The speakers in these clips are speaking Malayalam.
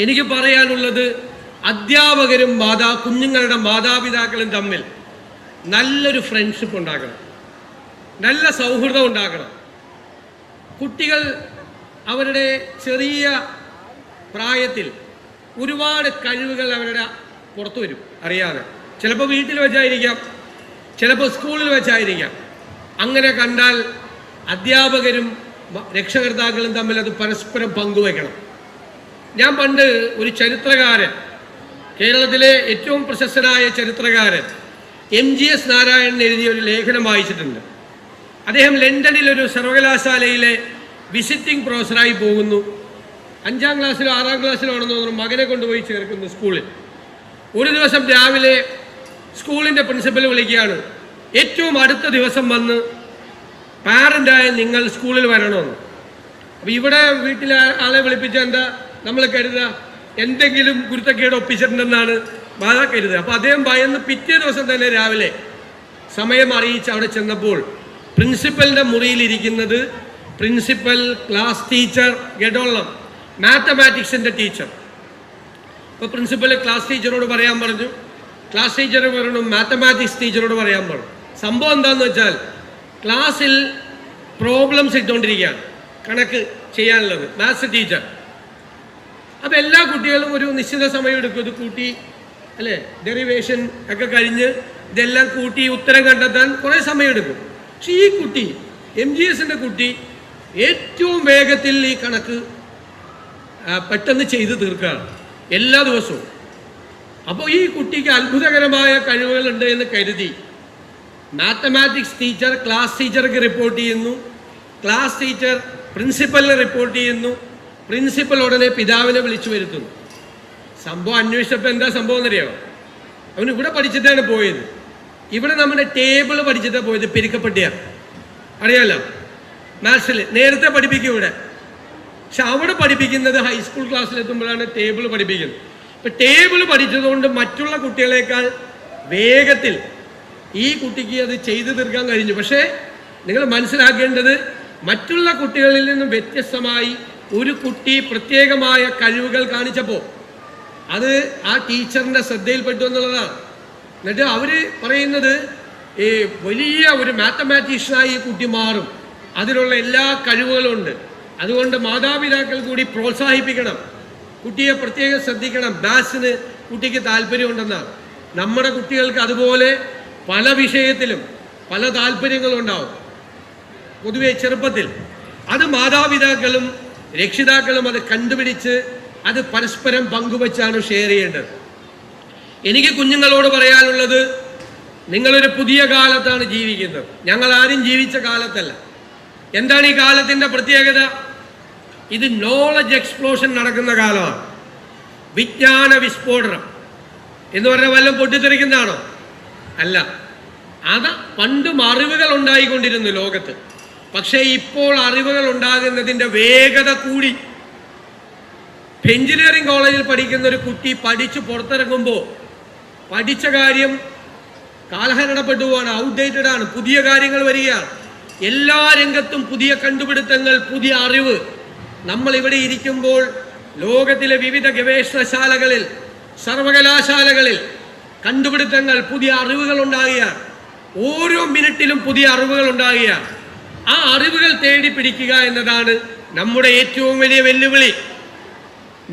എനിക്ക് പറയാനുള്ളത് അധ്യാപകരും കുഞ്ഞുങ്ങളുടെ മാതാപിതാക്കളും തമ്മിൽ നല്ലൊരു ഫ്രണ്ട്ഷിപ്പ് ഉണ്ടാക്കണം, നല്ല സൗഹൃദം ഉണ്ടാക്കണം. കുട്ടികൾ അവരുടെ ചെറിയ പ്രായത്തിൽ ഒരുപാട് കഴിവുകൾ അവരുടെ പുറത്തു വരും അറിയാതെ. ചിലപ്പോൾ വീട്ടിൽ വെച്ചായിരിക്കാം, ചിലപ്പോൾ സ്കൂളിൽ വെച്ചായിരിക്കാം. അങ്ങനെ കണ്ടാൽ അധ്യാപകരും രക്ഷകർത്താക്കളും തമ്മിൽ അത് പരസ്പരം പങ്കുവയ്ക്കണം. ഞാൻ പണ്ട് ഒരു ചരിത്രകാരൻ, കേരളത്തിലെ ഏറ്റവും പ്രശസ്തനായ ചരിത്രകാരൻ MGS നാരായണൻ എഴുതിയ ഒരു ലേഖനം വായിച്ചിട്ടുണ്ട്. അദ്ദേഹം ലണ്ടനിൽ ഒരു സർവകലാശാലയിലെ വിസിറ്റിംഗ് പ്രൊഫസറായി പോകുന്നു. 5ാം ക്ലാസ്സിലോ 6ാം ക്ലാസ്സിലോ ആണെന്ന് തോന്നുന്നു മകനെ കൊണ്ടുപോയി ചേർക്കുന്നു സ്കൂളിൽ. ഒരു ദിവസം രാവിലെ സ്കൂളിൻ്റെ പ്രിൻസിപ്പൽ വിളിക്കുകയാണ്, ഏറ്റവും അടുത്ത ദിവസം വന്ന് പാരൻ്റായ നിങ്ങൾ സ്കൂളിൽ വരണമെന്ന്. അപ്പോൾ ഇവിടെ വീട്ടിലെ ആളെ വിളിപ്പിച്ച എന്താ നമ്മൾ കരുതുക, എന്തെങ്കിലും കുരുത്തക്കേട് ഒപ്പിച്ചിട്ടുണ്ടെന്നാണ് ബാധ കരുതുക. അപ്പോൾ അദ്ദേഹം ഭയന്ന് പിറ്റേ ദിവസം തന്നെ രാവിലെ സമയം അറിയിച്ച് അവിടെ ചെന്നപ്പോൾ പ്രിൻസിപ്പലിൻ്റെ മുറിയിലിരിക്കുന്നത് പ്രിൻസിപ്പൽ, ക്ലാസ് ടീച്ചർ, ഗഡോളം മാത്തമാറ്റിക്സിൻ്റെ ടീച്ചർ. അപ്പോൾ പ്രിൻസിപ്പൽ ക്ലാസ് ടീച്ചറോട് പറയാൻ പറഞ്ഞു, ക്ലാസ് ടീച്ചർ പറഞ്ഞു മാത്തമാറ്റിക്സ് ടീച്ചറോട് പറയാൻ പറഞ്ഞു. സംഭവം എന്താണെന്ന് വെച്ചാൽ ക്ലാസ്സിൽ പ്രോബ്ലംസ് ഇട്ടുകൊണ്ടിരിക്കുകയാണ്, കണക്ക് ചെയ്യാനുള്ളത്, മാത്സ് ടീച്ചർ. അപ്പോൾ എല്ലാ കുട്ടികളും ഒരു നിശ്ചിത സമയം എടുക്കും ഇത് കൂട്ടി, അല്ലേ, ഡെറിവേഷൻ ഒക്കെ കഴിഞ്ഞ് ഇതെല്ലാം കൂട്ടി ഉത്തരം കണ്ടെത്താൻ കുറേ സമയം എടുക്കും. പക്ഷെ ഈ കുട്ടി, MGSൻ്റെ കുട്ടി, ഏറ്റവും വേഗത്തിൽ ഈ കണക്ക് പെട്ടെന്ന് ചെയ്ത് തീർക്കുകയാണ് എല്ലാ ദിവസവും. അപ്പോൾ ഈ കുട്ടിക്ക് അത്ഭുതകരമായ കഴിവുകളുണ്ട് എന്ന് കരുതി മാത്തമാറ്റിക്സ് ടീച്ചർ ക്ലാസ് ടീച്ചർക്ക് റിപ്പോർട്ട് ചെയ്യുന്നു, ക്ലാസ് ടീച്ചർ പ്രിൻസിപ്പലിനെ റിപ്പോർട്ട് ചെയ്യുന്നു, പ്രിൻസിപ്പൽ ഉടനെ പിതാവിനെ വിളിച്ചു വരുത്തുന്നു. സംഭവം അന്വേഷിച്ചപ്പോൾ എന്താ സംഭവം എന്നറിയാമോ? അവൻ ഇവിടെ പഠിച്ചിട്ടാണ് പോയത്, ഇവിടെ നമ്മുടെ ടേബിൾ പഠിച്ചിട്ടാണ് പോയത്, പെരുക്കപ്പെട്ടിയാണ് അറിയാമല്ലോ, മാത്സിൽ നേരത്തെ പഠിപ്പിക്കും ഇവിടെ. പക്ഷെ അവിടെ പഠിപ്പിക്കുന്നത് ഹൈസ്കൂൾ ക്ലാസ്സിലെത്തുമ്പോഴാണ് ടേബിൾ പഠിപ്പിക്കുന്നത്. ഇപ്പം ടേബിൾ പഠിച്ചതുകൊണ്ട് മറ്റുള്ള കുട്ടികളെക്കാൾ വേഗത്തിൽ ഈ കുട്ടിക്ക് അത് ചെയ്തു തീർക്കാൻ കഴിഞ്ഞു. പക്ഷേ നിങ്ങൾ മനസ്സിലാക്കേണ്ടത്, മറ്റുള്ള കുട്ടികളിൽ നിന്നും വ്യത്യസ്തമായി ഒരു കുട്ടി പ്രത്യേകമായ കഴിവുകൾ കാണിച്ചപ്പോൾ അത് ആ ടീച്ചറിൻ്റെ ശ്രദ്ധയിൽപ്പെട്ടു എന്നുള്ളതാണ്. എന്നിട്ട് അവർ പറയുന്നത് ഈ വലിയ ഒരു മാത്തമാറ്റീഷ്യനായി ഈ കുട്ടി മാറും, അതിനുള്ള എല്ലാ കഴിവുകളും ഉണ്ട്, അതുകൊണ്ട് മാതാപിതാക്കൾ കൂടി പ്രോത്സാഹിപ്പിക്കണം, കുട്ടിയെ പ്രത്യേകം ശ്രദ്ധിക്കണം, മാത്സിന് കുട്ടിക്ക് താല്പര്യമുണ്ടെന്നാണ്. നമ്മുടെ കുട്ടികൾക്ക് അതുപോലെ പല വിഷയത്തിലും പല താല്പര്യങ്ങളുണ്ടാവും പൊതുവെ ചെറുപ്പത്തിൽ. അത് മാതാപിതാക്കളും രക്ഷിതാക്കളും അത് കണ്ടുപിടിച്ച് അത് പരസ്പരം പങ്കുവച്ചാണ് ഷെയർ ചെയ്യേണ്ടത്. എനിക്ക് കുഞ്ഞുങ്ങളോട് പറയാനുള്ളത്, നിങ്ങളൊരു പുതിയ കാലത്താണ് ജീവിക്കുന്നത്, ഞങ്ങൾ ആരും ജീവിച്ച കാലത്തല്ല. എന്താണ് ഈ കാലത്തിൻ്റെ പ്രത്യേകത? ഇത് നോളജ് എക്സ്പ്ലോഷൻ നടക്കുന്ന കാലമാണ്, വിജ്ഞാന വിസ്ഫോടനം എന്ന് പറഞ്ഞാൽ വല്ലതും പൊട്ടിത്തെറിക്കുന്നതാണോ? അല്ല. അത് പണ്ടും അറിവുകൾ ഉണ്ടായിക്കൊണ്ടിരുന്നു ലോകത്ത്, പക്ഷേ ഇപ്പോൾ അറിവുകൾ ഉണ്ടാകുന്നതിൻ്റെ വേഗത കൂടി. എഞ്ചിനീയറിംഗ് കോളേജിൽ പഠിക്കുന്ന ഒരു കുട്ടി പഠിച്ച് പുറത്തിറങ്ങുമ്പോൾ പഠിച്ച കാര്യം കാലഹരണപ്പെട്ടു പോവാണ്, ഔട്ട്ഡേറ്റഡ് ആണ്, പുതിയ കാര്യങ്ങൾ വരികയാണ്. എല്ലാ രംഗത്തും പുതിയ കണ്ടുപിടുത്തങ്ങൾ, പുതിയ അറിവ്. നമ്മൾ ഇവിടെ ഇരിക്കുമ്പോൾ ലോകത്തിലെ വിവിധ ഗവേഷണശാലകളിൽ, സർവകലാശാലകളിൽ കണ്ടുപിടുത്തങ്ങൾ, പുതിയ അറിവുകൾ ഉണ്ടാകുകയാണ്. ഓരോ മിനിറ്റിലും പുതിയ അറിവുകൾ ഉണ്ടാകുകയാണ്. ആ അറിവുകൾ തേടി പിടിക്കുക എന്നതാണ് നമ്മുടെ ഏറ്റവും വലിയ വെല്ലുവിളി.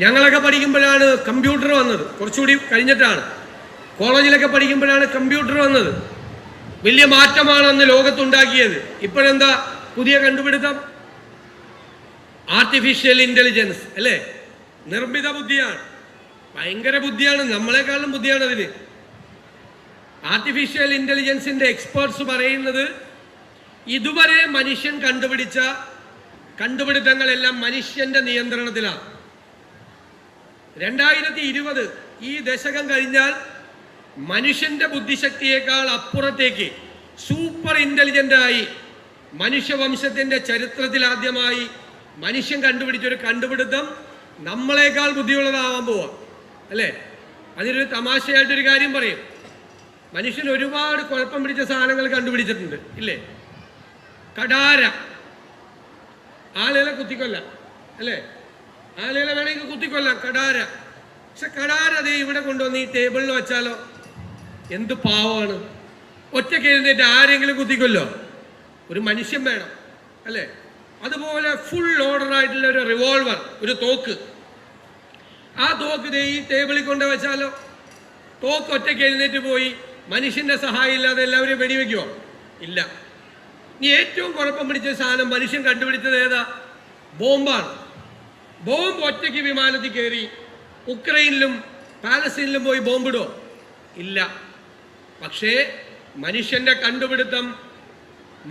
ഞങ്ങളൊക്കെ പഠിക്കുമ്പോഴാണ് കമ്പ്യൂട്ടർ വന്നത്, കുറച്ചുകൂടി കഴിഞ്ഞിട്ടാണ്. കോളേജിലൊക്കെ പഠിക്കുമ്പോഴാണ് കമ്പ്യൂട്ടർ വന്നത്. വലിയ മാറ്റമാണ് അന്ന് ലോകത്തുണ്ടാക്കിയത്. ഇപ്പോഴെന്താ പുതിയ കണ്ടുപിടുത്തം? ആർട്ടിഫിഷ്യൽ ഇൻ്റലിജൻസ്, അല്ലേ? നിർമ്മിത ബുദ്ധിയാണ്, ഭയങ്കര ബുദ്ധിയാണ്, നമ്മളെക്കാളും ബുദ്ധിയാണ് അതിന്. ആർട്ടിഫിഷ്യൽ ഇൻ്റലിജൻസിൻ്റെ എക്സ്പേർട്സ് പറയുന്നത്, ഇതുവരെ മനുഷ്യൻ കണ്ടുപിടിച്ച കണ്ടുപിടുത്തങ്ങളെല്ലാം മനുഷ്യൻ്റെ നിയന്ത്രണത്തിലാണ്. 2020 ഈ ദശകം കഴിഞ്ഞാൽ മനുഷ്യൻ്റെ ബുദ്ധിശക്തിയേക്കാൾ അപ്പുറത്തേക്ക് സൂപ്പർ ഇൻ്റലിജൻ്റായി മനുഷ്യവംശത്തിൻ്റെ ചരിത്രത്തിൽ ആദ്യമായി മനുഷ്യൻ കണ്ടുപിടിച്ചൊരു കണ്ടുപിടുത്തം നമ്മളെക്കാൾ ബുദ്ധിയുള്ളതാവാൻ പോവാം, അല്ലേ? അതിനൊരു തമാശയായിട്ടൊരു കാര്യം പറയും. മനുഷ്യൻ ഒരുപാട് കുഴപ്പം പിടിച്ച സാധനങ്ങൾ കണ്ടുപിടിച്ചിട്ടുണ്ട്, ഇല്ലേ? കടാര, ആളുകളെ കുത്തിക്കൊല്ല, അല്ലേ? ആളുകളെ വേണമെങ്കിൽ കുത്തിക്കൊല്ലാം, കടാര. പക്ഷെ കടാര അതേ ഇവിടെ കൊണ്ടുവന്ന് ഈ ടേബിളിൽ വെച്ചാലോ എന്ത് പാവമാണ്. ഒറ്റയ്ക്ക് എഴുന്നേറ്റ് ആരെങ്കിലും കുത്തിക്കൊല്ലോ? ഒരു മനുഷ്യൻ വേണം അല്ലേ? അതുപോലെ ഫുൾ ഓർഡർ ആയിട്ടുള്ള ഒരു റിവോൾവർ, ഒരു തോക്ക്, ആ തോക്ക് ഇതേ ഈ ടേബിളിൽ കൊണ്ട് വെച്ചാലോ? തോക്ക് ഒറ്റയ്ക്ക് എഴുന്നേറ്റ് പോയി മനുഷ്യന്റെ സഹായം ഇല്ലാതെ എല്ലാവരും വെടിവെക്കുമോ? ഇല്ല. ഇനി ഏറ്റവും കുഴപ്പം പിടിച്ച സാധനം മനുഷ്യൻ കണ്ടുപിടിച്ചത് ഏതാ? ബോംബാണ്. ബോംബ് ഒറ്റയ്ക്ക് വിമാനത്തിൽ കയറി ഉക്രൈനിലും പാലസ്തീനിലും പോയി ബോംബിടോ? ഇല്ല. പക്ഷേ മനുഷ്യന്റെ കണ്ടുപിടുത്തം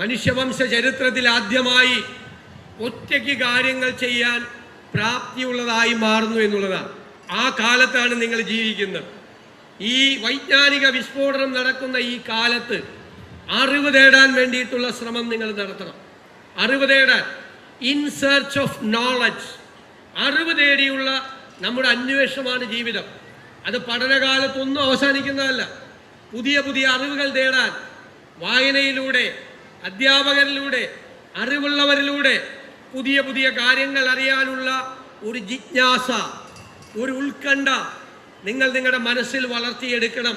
മനുഷ്യവംശ ചരിത്രത്തിൽ ആദ്യമായി ഒറ്റയ്ക്ക് കാര്യങ്ങൾ ചെയ്യാൻ പ്രാപ്തിയുള്ളതായി മാറുന്നു എന്നുള്ളതാണ്. ആ കാലത്താണ് നിങ്ങൾ ജീവിക്കുന്നത്. ഈ വൈജ്ഞാനിക വിസ്ഫോടനം നടക്കുന്ന ഈ കാലത്ത് അറിവ് തേടാൻ വേണ്ടിയിട്ടുള്ള ശ്രമം നിങ്ങൾ നടത്തണം. അറിവ് തേടാൻ, ഇൻ സെർച്ച് ഓഫ് നോളജ്, അറിവ് തേടിയുള്ള നമ്മുടെ അന്വേഷണമാണ് ജീവിതം. അത് പഠനകാലത്തൊന്നും അവസാനിക്കുന്നതല്ല. പുതിയ പുതിയ അറിവുകൾ തേടാൻ വായനയിലൂടെ, അധ്യാപകരിലൂടെ, അറിവുള്ളവരിലൂടെ പുതിയ പുതിയ കാര്യങ്ങൾ അറിയാനുള്ള ഒരു ജിജ്ഞാസ, ഒരു ഉത്കണ്ഠ നിങ്ങൾ നിങ്ങളുടെ മനസ്സിൽ വളർത്തിയെടുക്കണം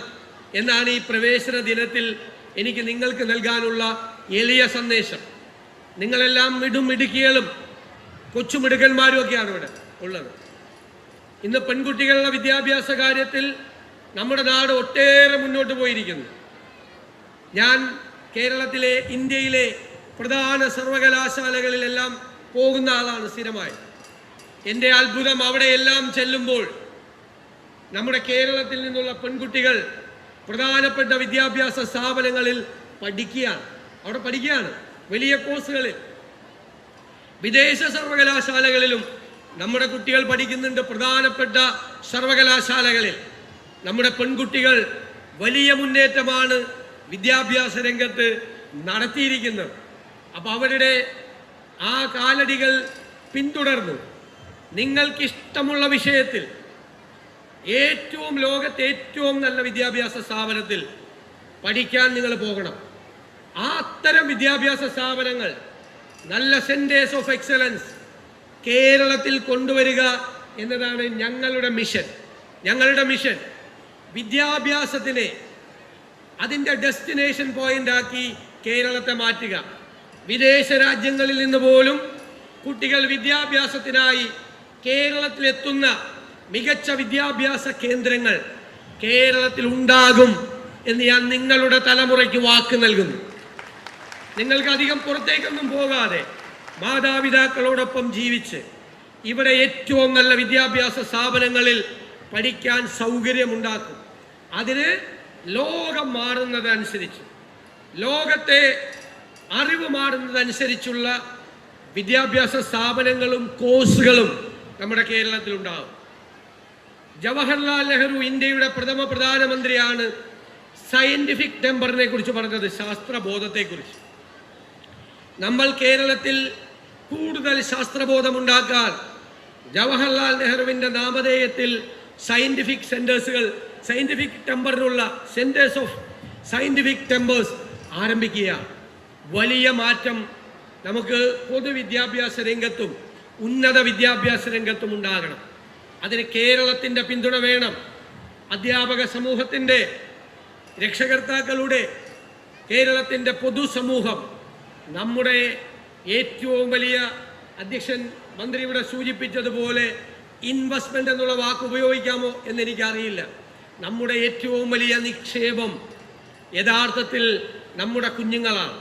എന്നാണ് ഈ പ്രവേശന ദിനത്തിൽ എനിക്ക് നിങ്ങൾക്ക് നൽകാനുള്ള എളിയ സന്ദേശം. നിങ്ങളെല്ലാം മിടുക്കികളും കൊച്ചുമിടുക്കന്മാരും ഒക്കെയാണ് ഇവിടെ ഉള്ളത്. ഇന്ന് പെൺകുട്ടികളുടെ വിദ്യാഭ്യാസ കാര്യത്തിൽ നമ്മുടെ നാട് ഒട്ടേറെ മുന്നോട്ട് പോയിരിക്കുന്നു. ഞാൻ കേരളത്തിലെ, ഇന്ത്യയിലെ പ്രധാന സർവകലാശാലകളിലെല്ലാം പോകുന്ന ആളാണ് സ്ഥിരമായി. എൻ്റെ അത്ഭുതം, അവിടെയെല്ലാം ചെല്ലുമ്പോൾ നമ്മുടെ കേരളത്തിൽ നിന്നുള്ള പെൺകുട്ടികൾ പ്രധാനപ്പെട്ട വിദ്യാഭ്യാസ സ്ഥാപനങ്ങളിൽ പഠിക്കുകയാണ്. അവിടെ പഠിക്കുകയാണ് വലിയ കോഴ്സുകളിൽ. വിദേശ സർവകലാശാലകളിലും നമ്മുടെ കുട്ടികൾ പഠിക്കുന്നുണ്ട്. പ്രധാനപ്പെട്ട സർവകലാശാലകളിൽ നമ്മുടെ പെൺകുട്ടികൾ വലിയ മുന്നേറ്റമാണ് വിദ്യാഭ്യാസ രംഗത്ത് നടത്തിയിരിക്കുന്നത്. അപ്പോൾ അവരുടെ ആ കാലടികൾ പിന്തുടർന്നു നിങ്ങൾക്കിഷ്ടമുള്ള വിഷയത്തിൽ ഏറ്റവും, ലോകത്തെ ഏറ്റവും നല്ല വിദ്യാഭ്യാസ സ്ഥാപനത്തിൽ പഠിക്കാൻ നിങ്ങൾ പോകണം. ആ അത്തരം വിദ്യാഭ്യാസ സ്ഥാപനങ്ങൾ, നല്ല സെന്റേഴ്സ് ഓഫ് എക്സലൻസ് കേരളത്തിൽ കൊണ്ടുവരിക എന്നതാണ് ഞങ്ങളുടെ മിഷൻ. ഞങ്ങളുടെ മിഷൻ വിദ്യാഭ്യാസത്തിനെ അതിൻ്റെ ഡെസ്റ്റിനേഷൻ പോയിന്റ് ആക്കി കേരളത്തെ മാറ്റുക. വിദേശ രാജ്യങ്ങളിൽ നിന്ന് പോലും കുട്ടികൾ വിദ്യാഭ്യാസത്തിനായി കേരളത്തിലെത്തുന്ന മികച്ച വിദ്യാഭ്യാസ കേന്ദ്രങ്ങൾ കേരളത്തിൽ ഉണ്ടാകും എന്ന് ഞാൻ നിങ്ങളുടെ തലമുറയ്ക്ക് വാക്ക് നൽകുന്നു. നിങ്ങൾക്ക് അധികം പുറത്തേക്കൊന്നും പോകാതെ മാതാപിതാക്കളോടൊപ്പം ജീവിച്ച് ഇവിടെ ഏറ്റവും നല്ല വിദ്യാഭ്യാസ സ്ഥാപനങ്ങളിൽ പഠിക്കാൻ സൗകര്യമുണ്ടാക്കും. അതിന് ലോകം മാറുന്നതനുസരിച്ച്, ലോകത്തെ അറിവ് മാറുന്നതനുസരിച്ചുള്ള വിദ്യാഭ്യാസ സ്ഥാപനങ്ങളും കോഴ്സുകളും നമ്മുടെ കേരളത്തിലുണ്ടാകും. ജവഹർലാൽ നെഹ്റു ഇന്ത്യയുടെ പ്രഥമ പ്രധാനമന്ത്രിയാണ് സയന്റിഫിക് ടെമ്പറിനെ കുറിച്ച് പറഞ്ഞത്, ശാസ്ത്രബോധത്തെക്കുറിച്ച്. നമ്മൾ കേരളത്തിൽ കൂടുതൽ ശാസ്ത്രബോധമുണ്ടാക്കാൻ ജവഹർലാൽ നെഹ്റുവിൻ്റെ നാമധേയത്തിൽ സയന്റിഫിക് സെന്റേഴ്സുകൾ, സയന്റിഫിക് ടെമ്പറിനുള്ള സെന്റേഴ്സ് ഓഫ് സയന്റിഫിക് ടെമ്പേഴ്സ് ആരംഭിക്കുക. വലിയ മാറ്റം നമുക്ക് പൊതുവിദ്യാഭ്യാസ രംഗത്തും ഉന്നത വിദ്യാഭ്യാസ രംഗത്തും ഉണ്ടാകണം. അതിന് കേരളത്തിൻ്റെ പിന്തുണ വേണം. അധ്യാപക സമൂഹത്തിൻ്റെ, രക്ഷകർത്താക്കളുടെ, കേരളത്തിൻ്റെ പൊതുസമൂഹം, നമ്മുടെ ഏറ്റവും വലിയ, അധ്യക്ഷൻ മന്ത്രി ഇവിടെ സൂചിപ്പിച്ചതുപോലെ ഇൻവെസ്റ്റ്മെന്റ് എന്നുള്ള വാക്ക് ഉപയോഗിക്കാമോ എന്നെനിക്കറിയില്ല. നമ്മുടെ ഏറ്റവും വലിയ നിക്ഷേപം യഥാർത്ഥത്തിൽ നമ്മുടെ കുഞ്ഞുങ്ങളാണ്.